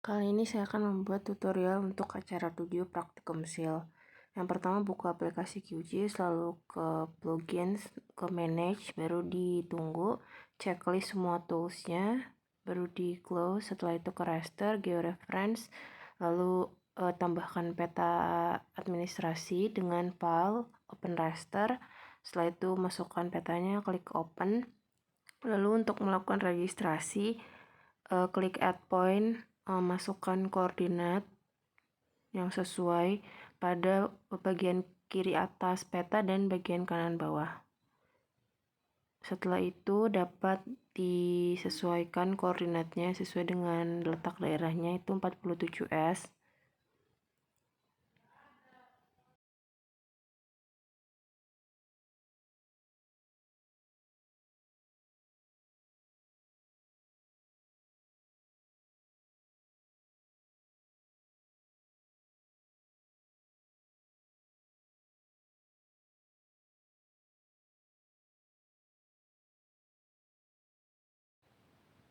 Kali ini saya akan membuat tutorial untuk acara 7 praktikum SIL. Yang pertama buka aplikasi QGIS, lalu ke plugins, ke manage, baru ditunggu, checklist semua toolsnya, baru di close, setelah itu ke raster, georeference, lalu tambahkan peta administrasi dengan file, open raster, setelah itu masukkan petanya, klik open, lalu untuk melakukan registrasi, klik add point, masukkan koordinat yang sesuai pada bagian kiri atas peta dan bagian kanan bawah. Setelah itu dapat disesuaikan koordinatnya sesuai dengan letak daerahnya, itu 47S.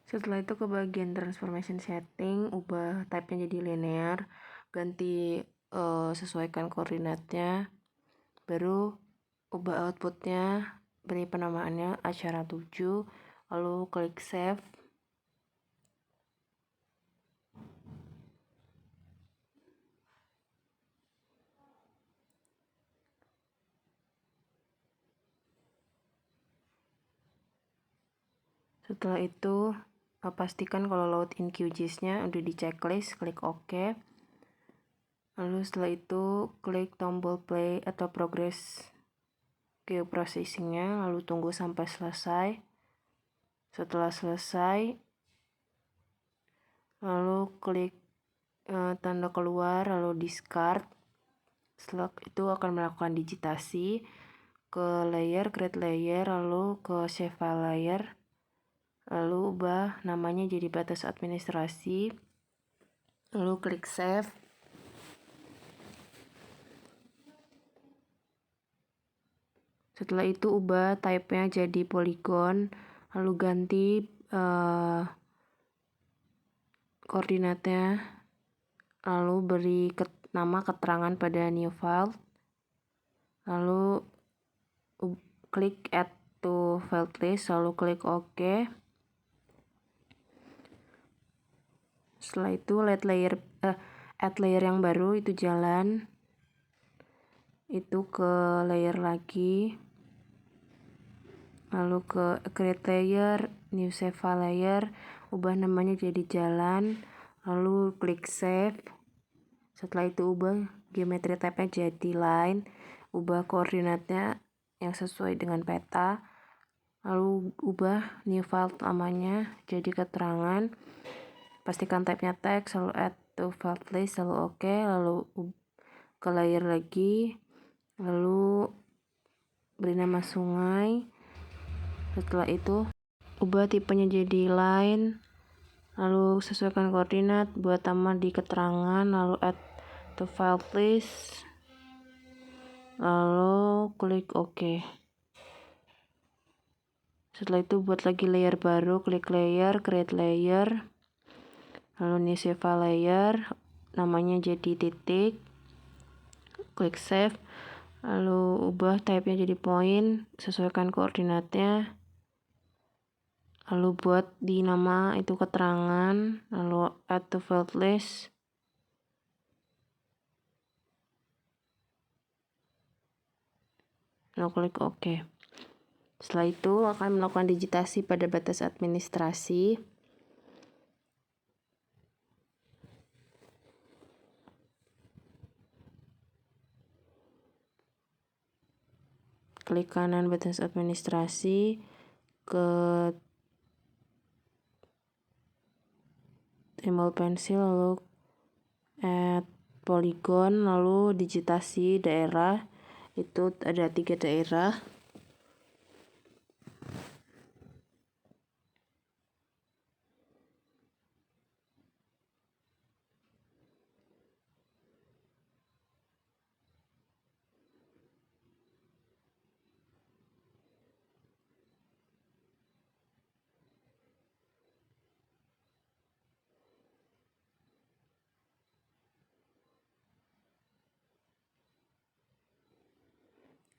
Setelah itu ke bagian transformation setting, ubah type-nya jadi linear, ganti sesuaikan koordinatnya, baru ubah outputnya, beri penamaannya acara 7, lalu klik save. Setelah itu pastikan kalau load in QGIS-nya udah di checklist, klik OK. Lalu setelah itu klik tombol play atau progress geoprocessing-nya, lalu tunggu sampai selesai. Setelah selesai, lalu klik tanda keluar, lalu discard. Setelah itu akan melakukan digitasi ke layer, create layer, lalu ke save file layer, lalu ubah namanya jadi batas administrasi, lalu klik save. Setelah itu ubah type-nya jadi polygon, lalu ganti koordinatnya, lalu beri nama keterangan pada new file, lalu klik add to file list, lalu klik OK. Setelah itu add layer yang baru, itu jalan, itu ke layer lagi, lalu ke create layer, new save file layer, ubah namanya jadi jalan, lalu klik save. Setelah itu ubah geometry type-nya jadi line, ubah koordinatnya yang sesuai dengan peta, lalu ubah new file namanya jadi keterangan, pastikan type-nya text, lalu add to file list, lalu OK, lalu ke layer lagi, lalu beri nama sungai. Setelah itu ubah tipenya jadi line, lalu sesuaikan koordinat, buat tambah di keterangan, lalu add to file list, lalu klik OK. Setelah itu buat lagi layer baru, klik layer, create layer, lalu new save file layer, namanya jadi titik, klik save, lalu ubah type-nya jadi point, sesuaikan koordinatnya, lalu buat di nama itu keterangan, lalu add to file list, lalu klik OK. Setelah itu akan melakukan digitasi pada batas administrasi. Klik kanan batas administrasi, ke tombol pensil, lalu add polygon, lalu digitasi daerah, itu ada 3 daerah.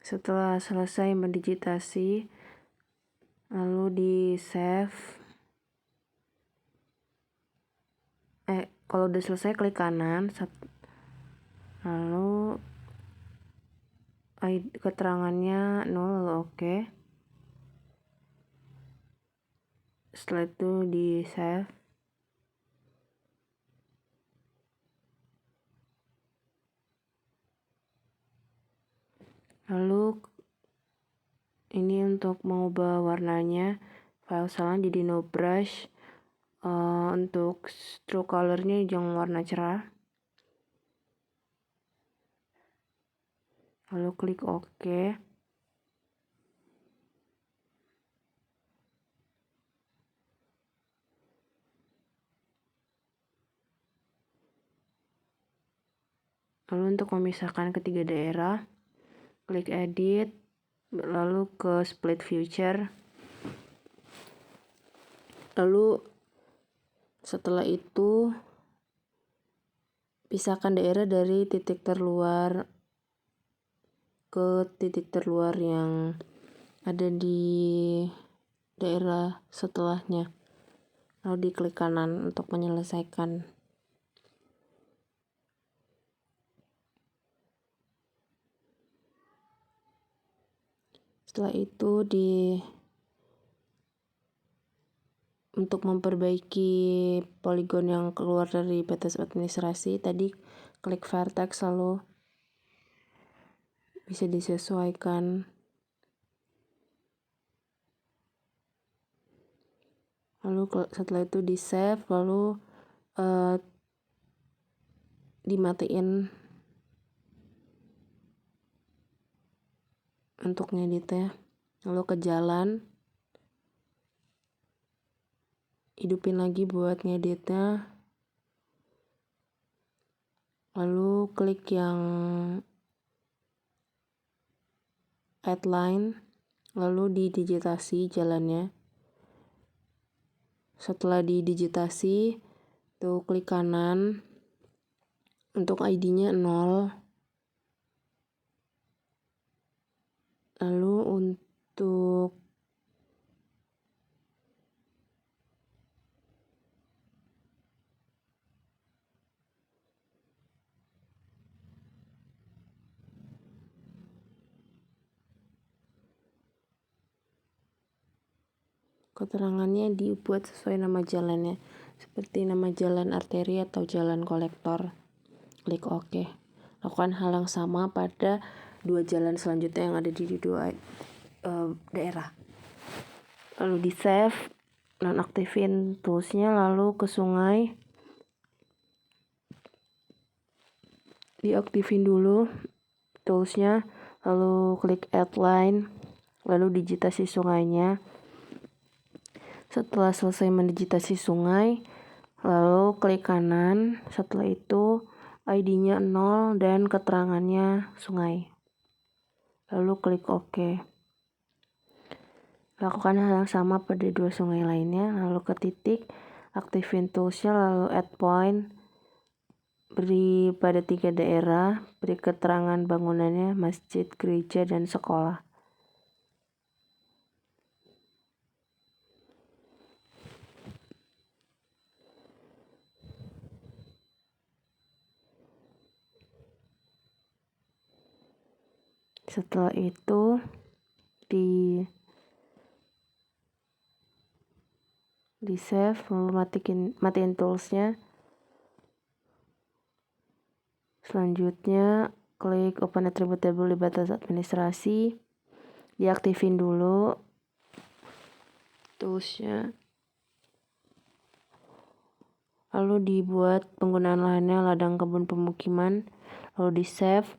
Setelah selesai mendigitasi, lalu di save. Kalau udah selesai klik kanan, lalu keterangannya 0, lalu oke. Setelah itu di save. Lalu ini untuk mengubah warnanya, file salin jadi no brush. Untuk stroke colornya jangan warna cerah. Lalu klik OK. Lalu untuk memisahkan ketiga daerah, klik edit, lalu ke split feature. Lalu setelah itu pisahkan daerah dari titik terluar ke titik terluar yang ada di daerah setelahnya. Lalu diklik kanan untuk menyelesaikan. Setelah itu untuk memperbaiki poligon yang keluar dari batas administrasi, tadi klik vertex lalu bisa disesuaikan. Lalu setelah itu di save, lalu dimatiin untuk ngeditnya. Lalu ke jalan, hidupin lagi buat ngeditnya. Lalu klik yang add line, lalu didigitasi jalannya. Setelah didigitasi, tuh klik kanan untuk ID-nya 0. Lalu untuk keterangannya dibuat sesuai nama jalannya, seperti nama jalan arteri atau jalan kolektor. Klik OK. Lakukan hal yang sama pada dua jalan selanjutnya yang ada di dua daerah. Lalu di save, nonaktifin toolsnya, lalu ke sungai, diaktifin dulu toolsnya, lalu klik add line, lalu digitasi sungainya. Setelah selesai mendigitasi sungai, lalu klik kanan. Setelah itu ID-nya 0 dan keterangannya sungai. Lalu klik OK. Lakukan hal yang sama pada dua sungai lainnya. Lalu ke titik, aktifin toolsnya, lalu add point. Beri pada 3 daerah, beri keterangan bangunannya, masjid, gereja, dan sekolah. Setelah itu di save, lalu matiin toolsnya. Selanjutnya klik open attribute table di batas administrasi, diaktifin dulu toolsnya, lalu dibuat penggunaan lahannya ladang kebun pemukiman, lalu di save,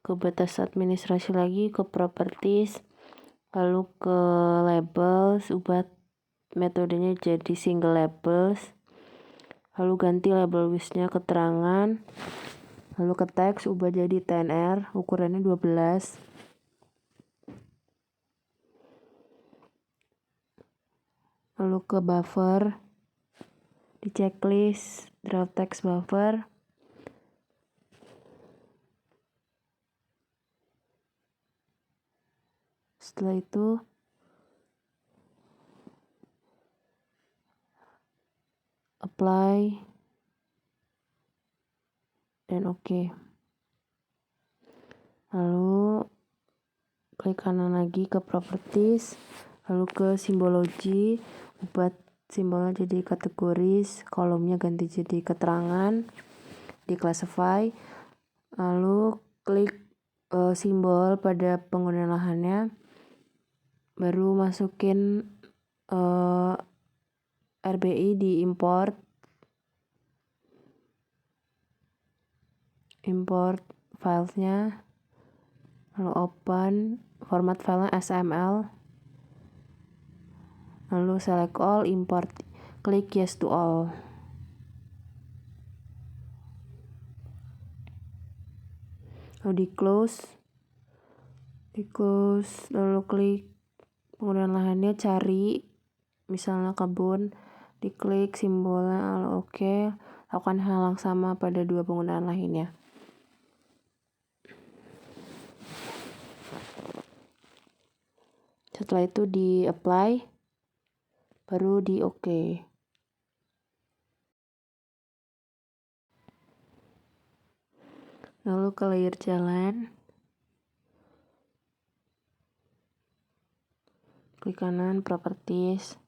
ke batas administrasi lagi, ke properties, lalu ke labels, ubah metodenya jadi single labels, lalu ganti label width-nya keterangan, lalu ke teks ubah jadi TNR, ukurannya 12. Lalu ke buffer, di checklist draft text buffer, Setelah itu apply dan oke. Lalu klik kanan lagi ke properties, lalu ke simbologi, ubah simbolnya jadi kategoris, kolomnya ganti jadi keterangan, di classify, lalu klik simbol pada penggunaan lahannya, baru masukin RBI di import filesnya, lalu open, format filenya XML, lalu select all, import, klik yes to all. Lalu di close, lalu klik penggunaan lahannya, cari misalnya kebun, diklik simbolnya, lalu oke. Lakukan hal yang sama pada dua penggunaan lainnya. Setelah itu di apply, baru di oke. Lalu ke layer jalan, klik kanan properties,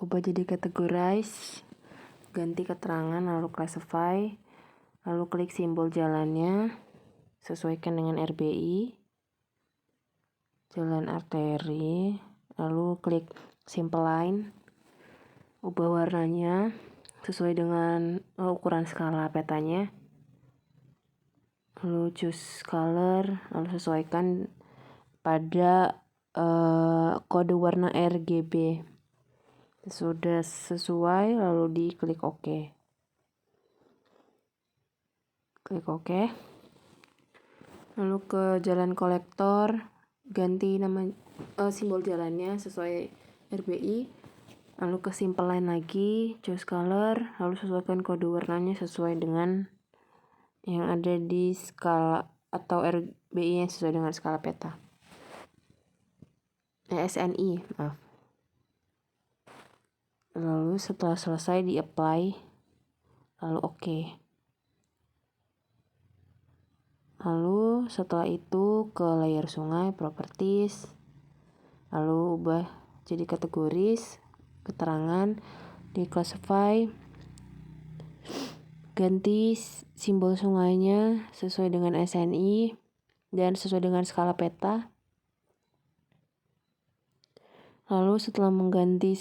ubah jadi categorize, ganti keterangan, lalu classify, lalu klik simbol jalannya, sesuaikan dengan RBI, jalan arteri, lalu klik simple line, ubah warnanya sesuai dengan ukuran skala petanya, lalu choose color, lalu sesuaikan pada kode warna RGB. Sudah sesuai, lalu diklik OK. Klik OK. Lalu ke jalan kolektor, ganti nama simbol jalannya sesuai RBI. Lalu ke simple line lagi, choose color, lalu sesuaikan kode warnanya sesuai dengan yang ada di skala atau RBI yang sesuai dengan skala peta. SNI, maaf. Lalu setelah selesai di apply, lalu oke. Lalu setelah itu ke layer sungai, properties, lalu ubah jadi kategoris, keterangan, di classify, ganti simbol sungainya sesuai dengan SNI dan sesuai dengan skala peta. Lalu setelah mengganti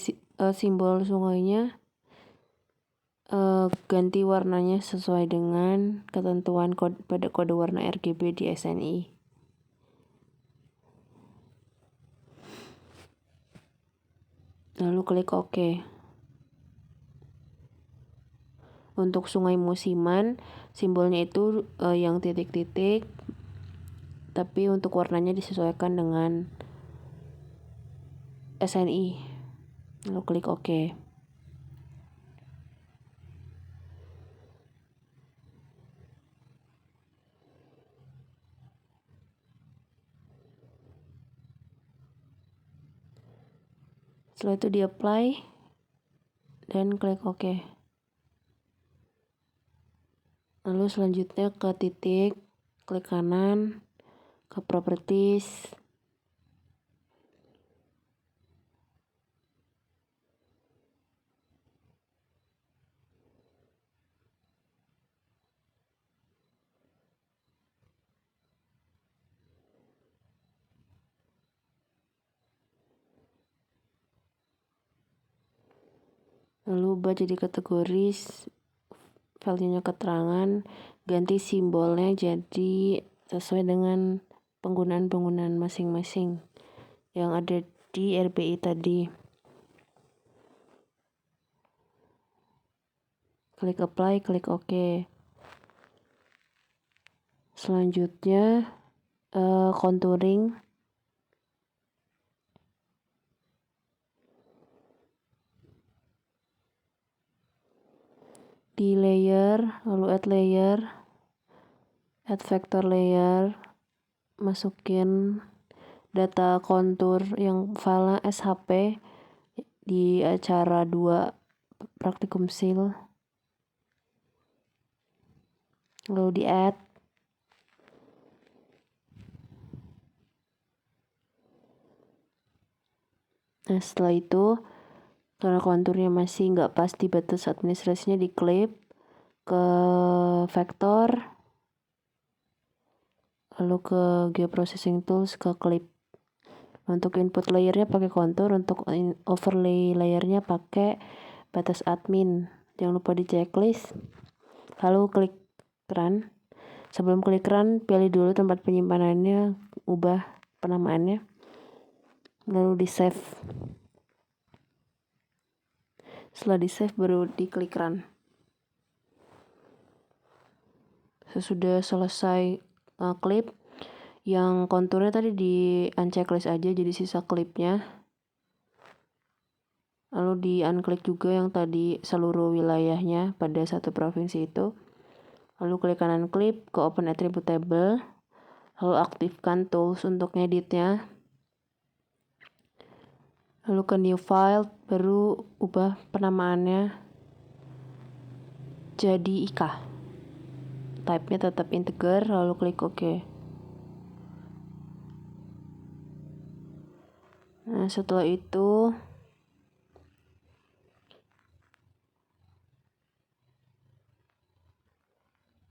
simbol sungainya, ganti warnanya sesuai dengan ketentuan pada kode warna RGB di SNI. Lalu klik OK. Untuk sungai musiman, simbolnya itu yang titik-titik, tapi untuk warnanya disesuaikan dengan SNI. Lalu klik OK. Setelah itu di apply dan klik OK. Lalu selanjutnya ke titik, klik kanan, ke properties, lalu ubah jadi kategoris, value-nya keterangan, ganti simbolnya jadi sesuai dengan penggunaan masing-masing yang ada di RBI tadi. Klik apply, klik OK. Selanjutnya contouring. Di layer, lalu add layer, add vector layer, masukin data kontur yang filenya SHP di acara 2 praktikum sil, lalu di add. Nah setelah itu karena konturnya masih nggak pas di batas administrasinya, diklik ke vektor, lalu ke geoprocessing tools, ke clip. Untuk input layernya pakai kontur, untuk overlay layernya pakai batas admin. Jangan lupa di checklist, lalu klik run. Sebelum klik run, pilih dulu tempat penyimpanannya, ubah penamaannya, lalu di save. Setelah di save baru diklik run. Sesudah selesai klip, yang konturnya tadi di unchecklist aja, jadi sisa klipnya. Lalu di unklik juga yang tadi seluruh wilayahnya pada satu provinsi itu. Lalu klik kanan klip ke open attribute table, lalu aktifkan tools untuk ngeditnya. Lalu ke new file, baru ubah penamaannya jadi IK. Type-nya tetap integer, lalu klik OK. Nah setelah itu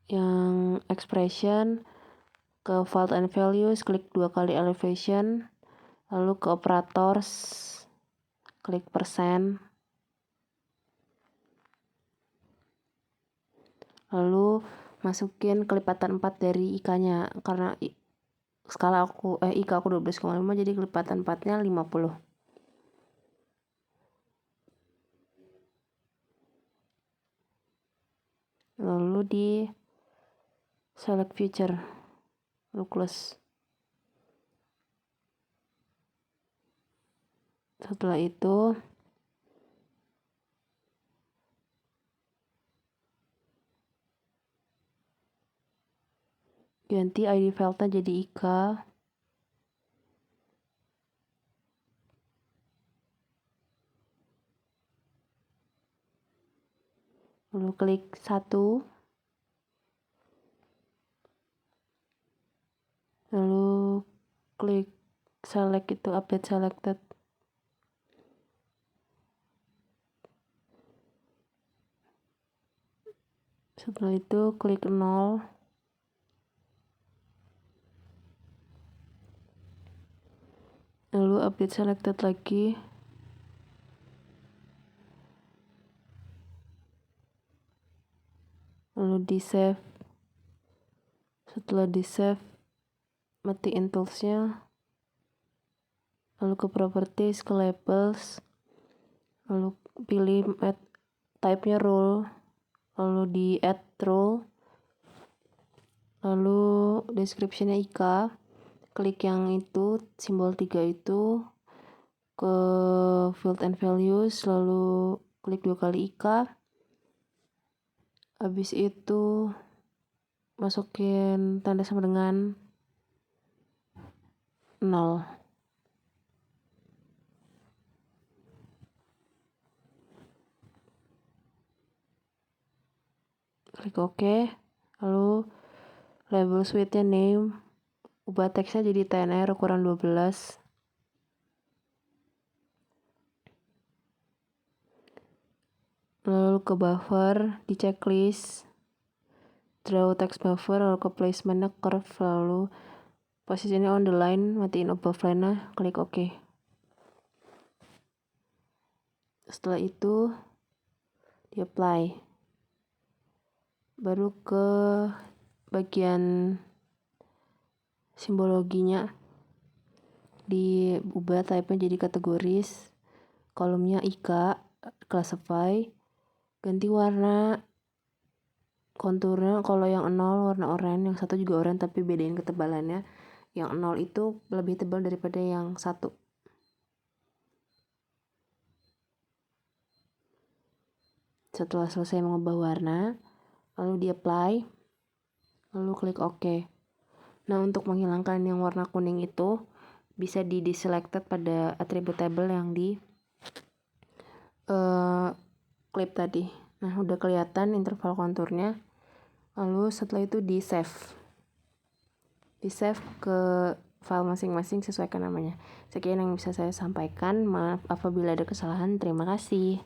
yang expression, ke vault and values, klik 2 kali elevation, lalu ke operators, klik persen, lalu masukin kelipatan 4 dari IK-nya, karena skala IK aku 12,5, jadi kelipatan 4-nya 50. Lalu di select feature, lalu close. Setelah itu ganti ID file-nya jadi IK. Lalu klik 1. Lalu klik select itu update selected. Setelah itu klik 0. Lalu update selected lagi. Lalu di save. Setelah di save, matiin toolsnya. Lalu ke properties, ke labels. Lalu pilih add type-nya rule. Lalu di add rule. Lalu description-nya IK. Klik yang itu, simbol 3 itu, ke field and values, lalu klik 2 kali IK. Habis itu masukin tanda sama dengan 0. Klik OK. Lalu label suite-nya name, ubah teksnya jadi TNR ukuran 12. Lalu ke buffer, di checklist, draw text buffer, lalu ke placement-nya curve, lalu posisinya on the line, matiin above line-nya, klik OK. Setelah itu di apply. Baru ke bagian simbologinya, diubah type-nya jadi kategoris, kolomnya IK, classify, ganti warna konturnya. Kalau yang 0 warna oranye, yang 1 juga oranye tapi bedain ketebalannya. Yang 0 itu lebih tebal daripada yang 1. Setelah selesai mengubah warna, lalu di apply, lalu klik OK. Nah, untuk menghilangkan yang warna kuning itu bisa di deselected pada attribute table yang di clip tadi. Nah, udah kelihatan interval konturnya. Lalu setelah itu di save ke file masing-masing, sesuaikan namanya. Sekian yang bisa saya sampaikan. Maaf apabila ada kesalahan. Terima kasih.